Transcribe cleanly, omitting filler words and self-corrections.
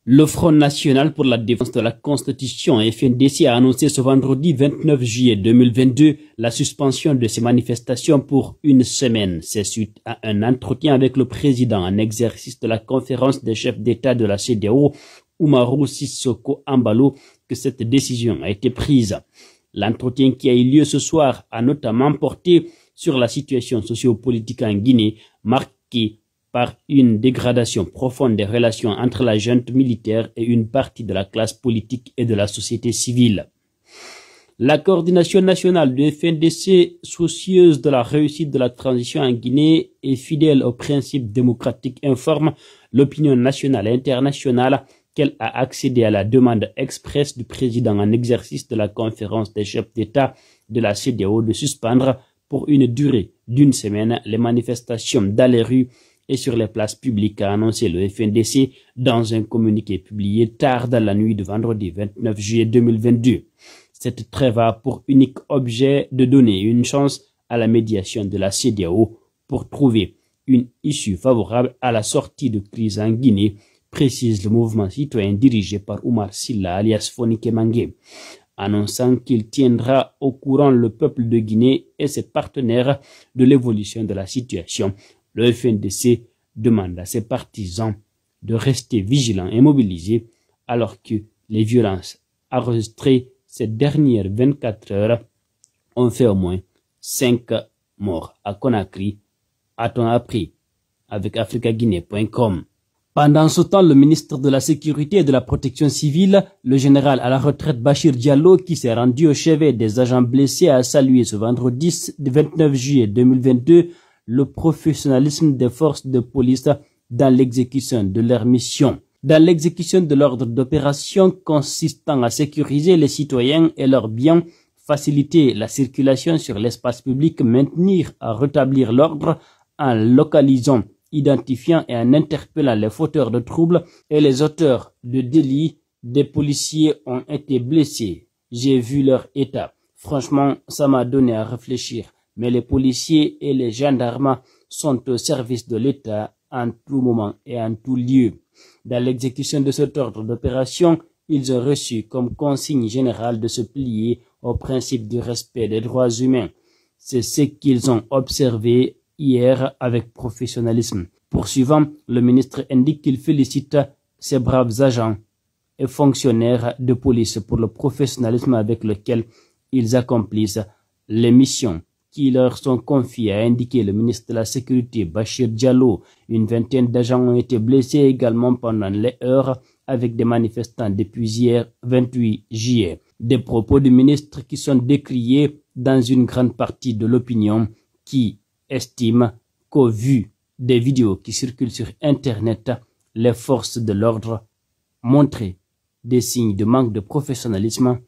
Le Front National pour la défense de la Constitution, FNDC, a annoncé ce vendredi 29 juillet 2022 la suspension de ces manifestations pour une semaine. C'est suite à un entretien avec le président en exercice de la conférence des chefs d'État de la CEDEAO, Umaru Sissoco Embalo, que cette décision a été prise. L'entretien qui a eu lieu ce soir a notamment porté sur la situation sociopolitique en Guinée, marquée par une dégradation profonde des relations entre la junte militaire et une partie de la classe politique et de la société civile. La coordination nationale du FNDC, soucieuse de la réussite de la transition en Guinée et fidèle aux principes démocratiques, informe l'opinion nationale et internationale qu'elle a accédé à la demande expresse du président en exercice de la conférence des chefs d'État de la CEDEAO de suspendre pour une durée d'une semaine les manifestations dans les rues et sur les places publiques, a annoncé le FNDC dans un communiqué publié tard dans la nuit de vendredi 29 juillet 2022. Cette trêve a pour unique objet de donner une chance à la médiation de la CEDEAO pour trouver une issue favorable à la sortie de crise en Guinée, précise le mouvement citoyen dirigé par Oumar Silla alias Fonike Mange, annonçant qu'il tiendra au courant le peuple de Guinée et ses partenaires de l'évolution de la situation. Le FNDC demande à ses partisans de rester vigilants et mobilisés alors que les violences enregistrées ces dernières 24 heures ont fait au moins 5 morts à Conakry, a-t-on appris avec africaguinée.com. Pendant ce temps, le ministre de la Sécurité et de la Protection civile, le général à la retraite Bachir Diallo, qui s'est rendu au chevet des agents blessés, a salué ce vendredi 29 juillet 2022 le professionnalisme des forces de police dans l'exécution de leur mission. Dans l'exécution de l'ordre d'opération consistant à sécuriser les citoyens et leurs biens, faciliter la circulation sur l'espace public, maintenir à rétablir l'ordre en localisant, identifiant et en interpellant les fauteurs de troubles et les auteurs de délits, des policiers ont été blessés. J'ai vu leur état. Franchement, ça m'a donné à réfléchir. Mais les policiers et les gendarmes sont au service de l'État en tout moment et en tout lieu. Dans l'exécution de cet ordre d'opération, ils ont reçu comme consigne générale de se plier au principe du respect des droits humains. C'est ce qu'ils ont observé hier avec professionnalisme. Poursuivant, le ministre indique qu'il félicite ces braves agents et fonctionnaires de police pour le professionnalisme avec lequel ils accomplissent les missions qui leur sont confiés, a indiqué le ministre de la Sécurité Bachir Diallo. Une vingtaine d'agents ont été blessés également pendant les heures avec des manifestants depuis hier 28 juillet. Des propos du ministre qui sont décriés dans une grande partie de l'opinion qui estime qu'au vu des vidéos qui circulent sur Internet, les forces de l'ordre montraient des signes de manque de professionnalisme